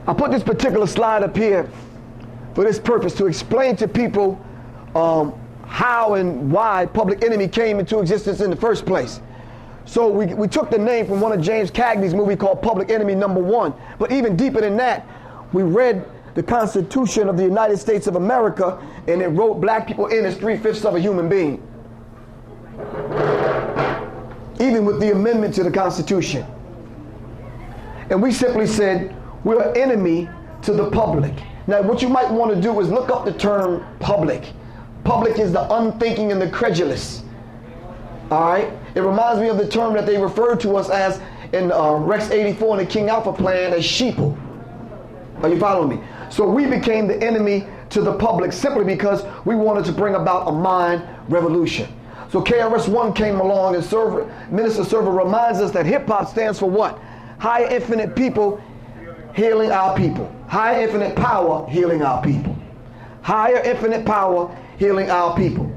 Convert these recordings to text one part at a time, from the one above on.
I put this particular slide up here for this purpose, to explain to people how and why Public Enemy came into existence in the first place. So we took the name from one of James Cagney's movie called Public Enemy #1. But even deeper than that, we read the Constitution of the United States of America, and it wrote black people in as 3/5 of a human being. Even with the amendment to the Constitution. And we simply said, we're an enemy to the public. Now what you might want to do is look up the term public. Public is the unthinking and the credulous. Alright? It reminds me of the term that they referred to us as in Rex 84 and the King Alpha plan as sheeple. Are you following me? So we became the enemy to the public simply because we wanted to bring about a mind revolution. So KRS-One came along, and Minister Server reminds us that hip-hop stands for what? High infinite people healing our people. High infinite power healing our people. Higher infinite power healing our people.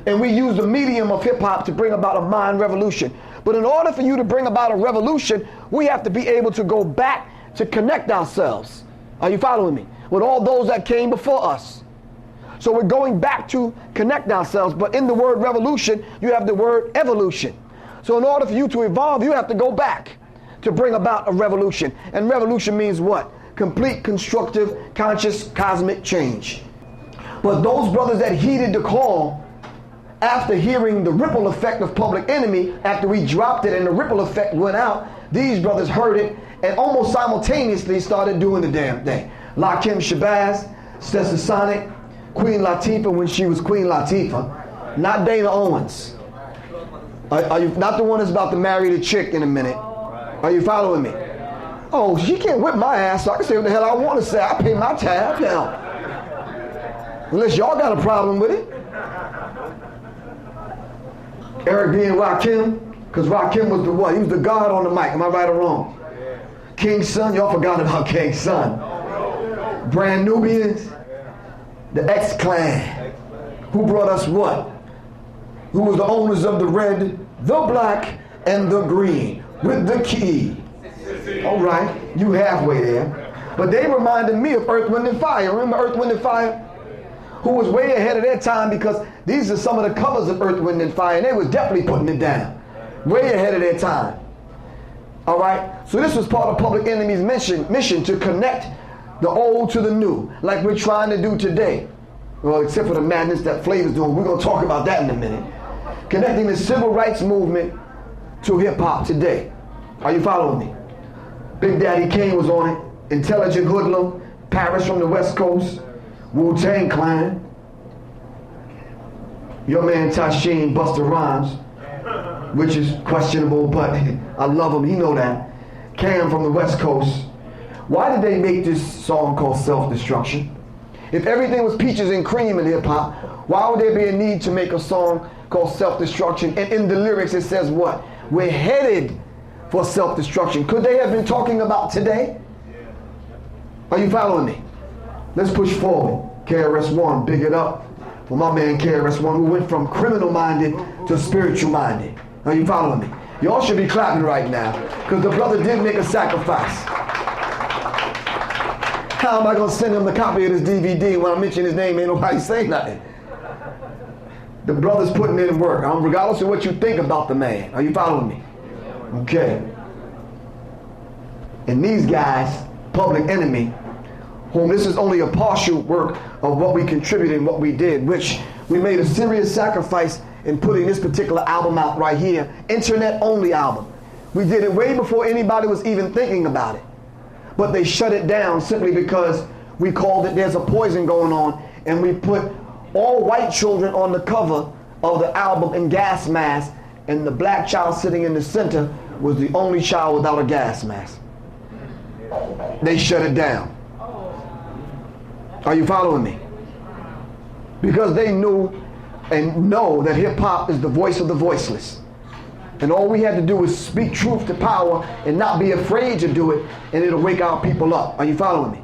And we use the medium of hip-hop to bring about a mind revolution. But in order for you to bring about a revolution, we have to be able to go back to connect ourselves. Are you following me? With all those that came before us. So we're going back to connect ourselves, but in the word revolution, you have the word evolution. So in order for you to evolve, you have to go back to bring about a revolution. And revolution means what? Complete, constructive, conscious, cosmic change. But those brothers that heeded the call, after hearing the ripple effect of Public Enemy, after we dropped it and the ripple effect went out, these brothers heard it and almost simultaneously started doing the damn thing. Lakim Shabazz, Stessa Sonic, Queen Latifah when she was Queen Latifah, not Dana Owens. Are you not the one that's about to marry the chick in a minute? Are you following me? Oh, she can't whip my ass, so I can say what the hell I want to say. I pay my tab now. Unless y'all got a problem with it. Eric being Rakim, because Rakim was the what? He was the god on the mic. Am I right or wrong? King's son, y'all forgot about King's son. Brand Nubians, the X-Clan, who brought us what? Who was the owners of the red, the black, and the green, with the key. All right, you halfway there. But they reminded me of Earth, Wind, and Fire. Remember Earth, Wind, and Fire? Who was way ahead of their time, because these are some of the covers of Earth, Wind, and Fire, and they was definitely putting it down. Way ahead of their time. All right, so this was part of Public Enemy's mission to connect the old to the new, like we're trying to do today. Well, except for the madness that Flavor's doing. We're going to talk about that in a minute. Connecting the civil rights movement to hip-hop today. Are you following me? Big Daddy Kane was on it. Intelligent Hoodlum, Paris from the West Coast, Wu-Tang Clan, your man Tashin Busta Rhymes, which is questionable, but I love him, he know that. Cam from the West Coast. Why did they make this song called Self-Destruction? If everything was peaches and cream in hip-hop, why would there be a need to make a song called Self-Destruction? And in the lyrics it says what? We're headed for self-destruction. Could they have been talking about today? Are you following me? Let's push forward. KRS-One, big it up for my man KRS-One, who went from criminal-minded to spiritual-minded. Are you following me? Y'all should be clapping right now, because the brother did make a sacrifice. How am I going to send him the copy of this DVD when I mention his name? Ain't nobody saying nothing. The brother's putting in work, regardless of what you think about the man. Are you following me? Okay. And these guys, Public Enemy, whom this is only a partial work of what we contributed and what we did, which we made a serious sacrifice in putting this particular album out right here, internet-only album. We did it way before anybody was even thinking about it. But they shut it down simply because we called it There's a Poison Going On, and we put all white children on the cover of the album in gas masks, and the black child sitting in the center was the only child without a gas mask. They shut it down. Are you following me? Because they knew and know that hip-hop is the voice of the voiceless. And all we had to do was speak truth to power and not be afraid to do it, and it'll wake our people up. Are you following me?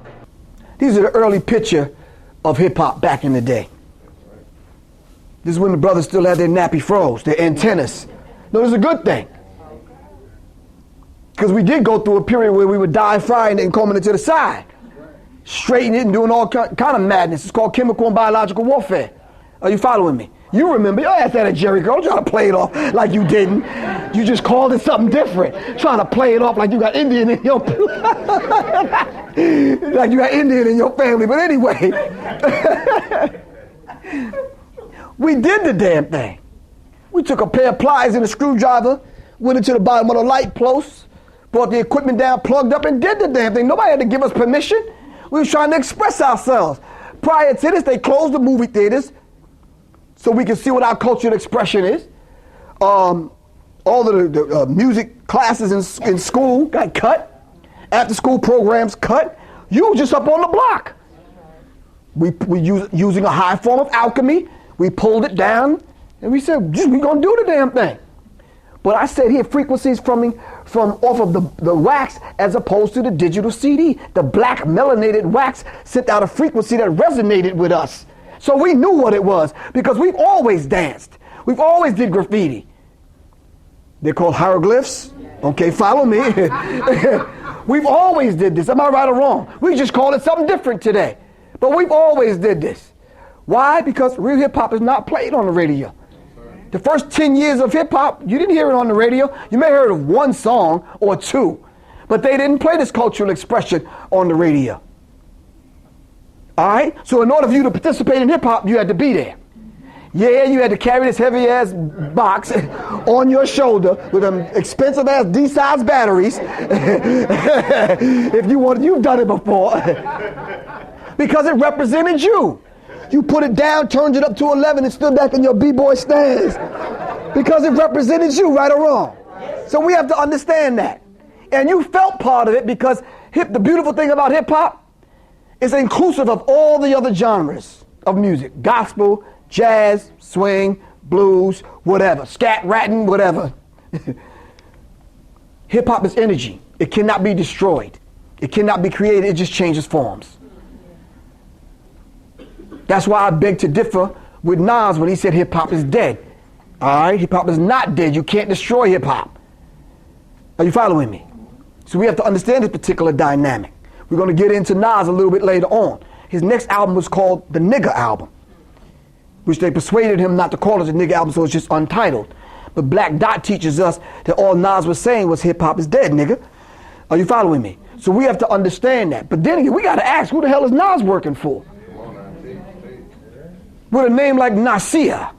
These are the early picture of hip-hop back in the day. This is when the brothers still had their nappy froze, their antennas. No, this is a good thing. Because we did go through a period where we would die frying and combing it to the side. straightening it and doing all kind of madness. It's called chemical and biological warfare. Are you following me? You remember, you asked that at Jerry Girl, trying to play it off like you didn't. You just called it something different. Trying to play it off like you got Indian in your like you got Indian in your family. But anyway, we did the damn thing. We took a pair of pliers and a screwdriver, went into the bottom of the light post, brought the equipment down, plugged up, and did the damn thing. Nobody had to give us permission. We was trying to express ourselves. Prior to this, they closed the movie theaters so we can see what our cultural expression is. All of the music classes in school got cut. After school programs cut. You were just up on the block. We using a high form of alchemy. We pulled it down and we said, we're going to do the damn thing. But I said here, frequencies from off of the wax as opposed to the digital CD. The black melanated wax sent out a frequency that resonated with us. So we knew what it was because we've always danced. We've always did graffiti. They're called hieroglyphs. Okay, follow me. We've always did this. Am I right or wrong? We just call it something different today. But we've always did this. Why? Because real hip-hop is not played on the radio. The first 10 years of hip-hop, you didn't hear it on the radio. You may have heard of one song or two, but they didn't play this cultural expression on the radio. All right? So in order for you to participate in hip-hop, you had to be there. Yeah, you had to carry this heavy-ass box on your shoulder with them expensive-ass D-size batteries. If you want, you've done it before. Because it represented you. You put it down, turned it up to 11, and stood back in your b-boy stance. Because it represented you, right or wrong. So we have to understand that. And you felt part of it because the beautiful thing about hip-hop is inclusive of all the other genres of music. Gospel, jazz, swing, blues, whatever. Scat, ratting, whatever. Hip-hop is energy. It cannot be destroyed. It cannot be created. It just changes forms. That's why I beg to differ with Nas when he said hip-hop is dead. All right? Hip-hop is not dead. You can't destroy hip-hop. Are you following me? So we have to understand this particular dynamic. We're going to get into Nas a little bit later on. His next album was called the Nigga Album, which they persuaded him not to call it the Nigga Album, so it's just untitled. But Black Dot teaches us that all Nas was saying was hip-hop is dead, nigga. Are you following me? So we have to understand that. But then again, we got to ask, who the hell is Nas working for? With a name like Nasir,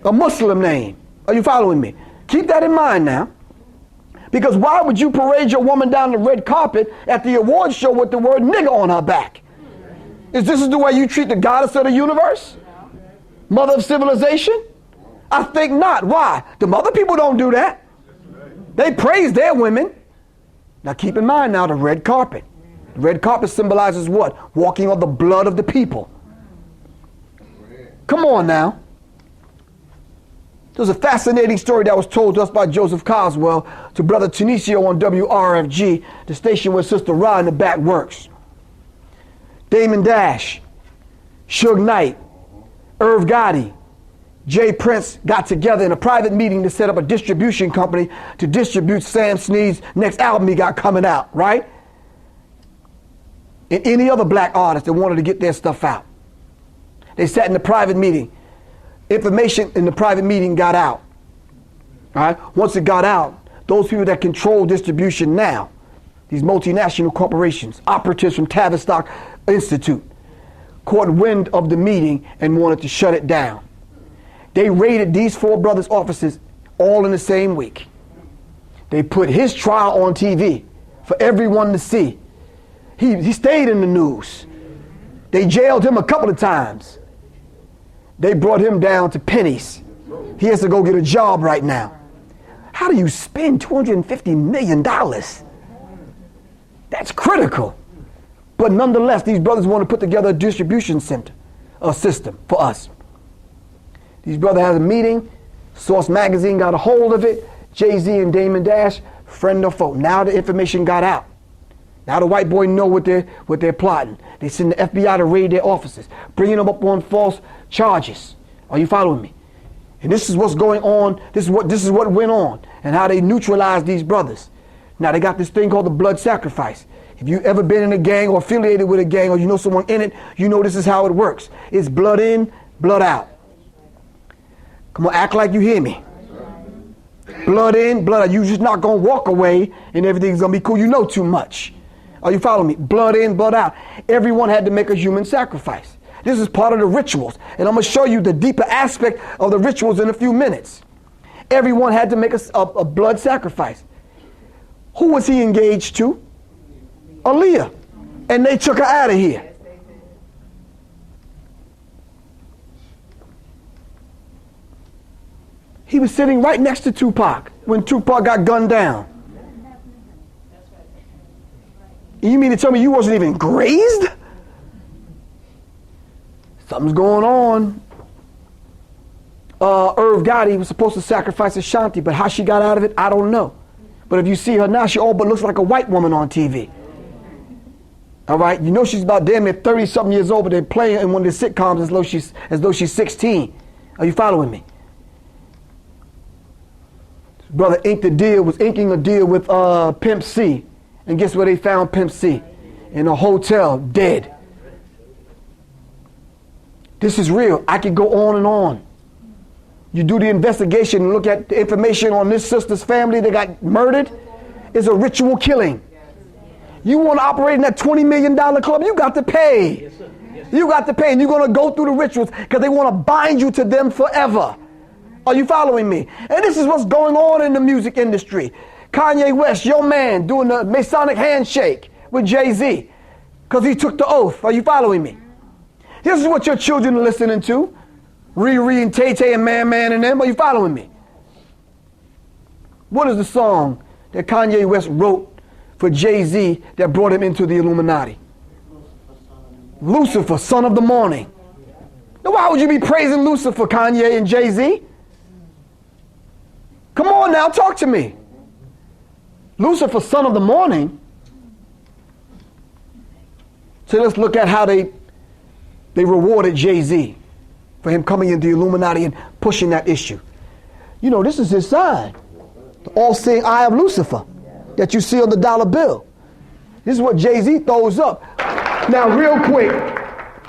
a Muslim name. Are you following me? Keep that in mind now. Because why would you parade your woman down the red carpet at the awards show with the word nigga on her back? Is this the way you treat the goddess of the universe? Mother of civilization? I think not. Why? The other people don't do that. They praise their women. Now keep in mind now the red carpet. The red carpet symbolizes what? Walking on the blood of the people. Come on now. There's a fascinating story that was told to us by Joseph Coswell to Brother Tunisia on WRFG, the station where Sister Ra in the back works. Damon Dash, Suge Knight, Irv Gotti, Jay Prince got together in a private meeting to set up a distribution company to distribute Sam Snead's next album he got coming out, right? And any other black artist that wanted to get their stuff out. They sat in the private meeting. Information in the private meeting got out. All right? Once it got out, those people that control distribution now, these multinational corporations, operatives from Tavistock Institute, caught wind of the meeting and wanted to shut it down. They raided these four brothers' offices all in the same week. They put his trial on TV for everyone to see. He stayed in the news. They jailed him a couple of times. They brought him down to pennies. He has to go get a job right now. How do you spend $250 million? That's critical. But nonetheless, these brothers want to put together a distribution center, a system for us. These brothers had a meeting. Source Magazine got a hold of it. Jay-Z and Damon Dash, friend or foe. Now the information got out. Now the white boy know what they're plotting. They send the FBI to raid their offices, bringing them up on false charges. Are you following me? And this is what's going on. This is what went on, and how they neutralized these brothers. Now they got this thing called the blood sacrifice. If you've ever been in a gang or affiliated with a gang or you know someone in it, you know this is how it works. It's blood in, blood out. Come on, act like you hear me. Blood in, blood out. You're just not going to walk away and everything's going to be cool. You know too much. Are you following me? Blood in, blood out. Everyone had to make a human sacrifice. This is part of the rituals. And I'm going to show you the deeper aspect of the rituals in a few minutes. Everyone had to make a blood sacrifice. Who was he engaged to? Aaliyah. And they took her out of here. He was sitting right next to Tupac when Tupac got gunned down. You mean to tell me you wasn't even grazed? Something's going on. Irv Gotti was supposed to sacrifice Ashanti, but how she got out of it, I don't know. But if you see her now, she all but looks like a white woman on TV. All right, you know she's about damn near 30-something years old, but they're playing in one of the sitcoms as though she's 16. Are you following me? Brother was inking a deal with Pimp C. And guess where they found Pimp C? In a hotel, dead. This is real. I could go on and on. You do the investigation and look at the information on this sister's family that got murdered. It's a ritual killing. You want to operate in that $20 million club, you got to pay. You got to pay, and you're going to go through the rituals because they want to bind you to them forever. Are you following me? And this is what's going on in the music industry. Kanye West, your man, doing the Masonic handshake with Jay-Z because he took the oath. Are you following me? This is what your children are listening to. Riri and Tay-Tay and Man and them. Are you following me? What is the song that Kanye West wrote for Jay-Z that brought him into the Illuminati? Lucifer, son of the morning. Now why would you be praising Lucifer, Kanye and Jay-Z? Come on now, talk to me. Lucifer, son of the morning. So let's look at how they rewarded Jay-Z for him coming into the Illuminati and pushing that issue. You know, this is his sign. The all-seeing eye of Lucifer that you see on the dollar bill. This is what Jay-Z throws up. Now, real quick,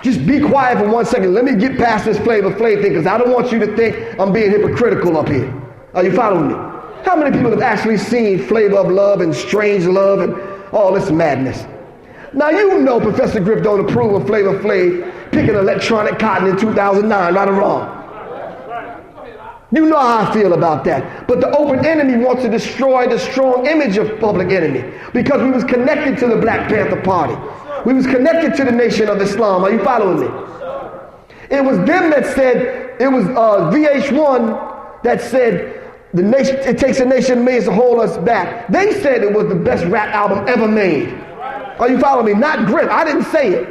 just be quiet for 1 second. Let me get past this Flavor Flav thing because I don't want you to think I'm being hypocritical up here. Are you following me? How many people have actually seen Flavor of Love and Strange Love and all this madness? Now, you know Professor Griff don't approve of Flavor Flav picking electronic cotton in 2009, right or wrong. You know how I feel about that. But the open enemy wants to destroy the strong image of Public Enemy because we was connected to the Black Panther Party. We was connected to the Nation of Islam. Are you following me? It was them that said, it was VH1 that said, the nation, it takes a nation of millions to hold us back. They said it was the best rap album ever made. Are you following me? Not Griff. I didn't say it.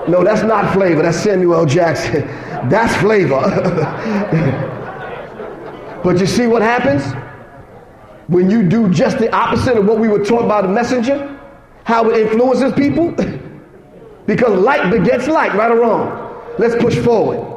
No, that's not Flavor. That's Samuel L. Jackson. That's Flavor. But you see what happens? When you do just the opposite of what we were taught by the messenger, how it influences people? Because like begets like, right or wrong? Let's push forward.